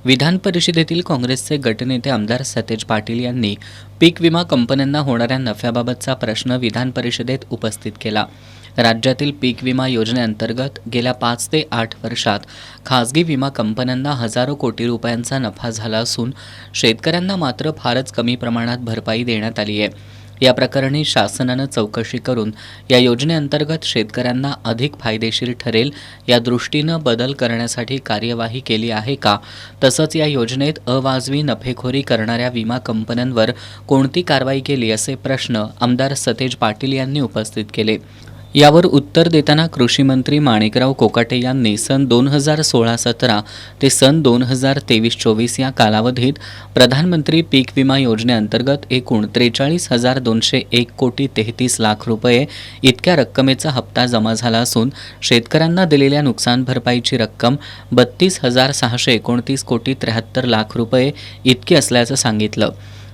विधान परिषदेतील काँग्रेसचे गटनेते आमदार सतेज पाटील यांनी पीक विमा कंपन्यांना होणाऱ्या नफ्याबाबतचा प्रश्न विधान परिषदेत उपस्थित केला। राज्यातील पीक विमा योजनेअंतर्गत गेल्या 5 ते 8 वर्षात खासगी विमा कंपन्यांना हजारो कोटी रुपयांचा नफा झाला असून शेतकऱ्यांना मात्र फारच कमी प्रमाणात भरपाई देण्यात आली आहे। या प्रकरणी शासनानं चौकशी करून या योजनेअंतर्गत शेतकऱ्यांना अधिक फायदेशीर ठरेल या दृष्टीनं बदल करण्यासाठी कार्यवाही केली आहे का, तसंच या योजनेत अवाजवी नफेखोरी करणाऱ्या विमा कंपन्यांवर कोणती कारवाई केली असे प्रश्न आमदार सतेज पाटील यांनी उपस्थित केले। यावर उत्तर देताना कृषी मंत्री माणिकराव कोकाटे यांनी सन 2016-17 ते सन 2023-24 या कालावधीत प्रधानमंत्री पीक विमा योजनेअंतर्गत एकूण 43,201 कोटी 33 लाख रुपये इतक्या रक्कमेचा हप्ता जमा झाला असून शेतकऱ्यांना दिलेल्या नुकसान भरपाईची रक्कम 32,629 कोटी 73 लाख रुपये इतकी असल्याचं सांगितलं।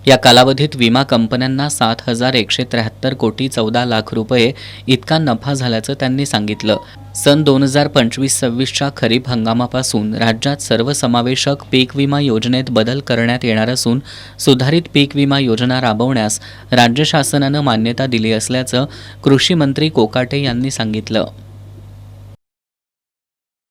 या कालावधीत विमा कंपन्यांना 7,173 कोटी 14 लाख रुपये इतका नफा झाल्याचं त्यांनी सांगितलं। सन 2025-26च्या खरीप हंगामापासून राज्यात सर्वसमावेशक पीक विमा योजनेत बदल करण्यात येणार असून सुधारित पीक विमा योजना राबवण्यास राज्य शासनानं मान्यता दिली असल्याचं कृषी मंत्री कोकाटे यांनी सांगितलं।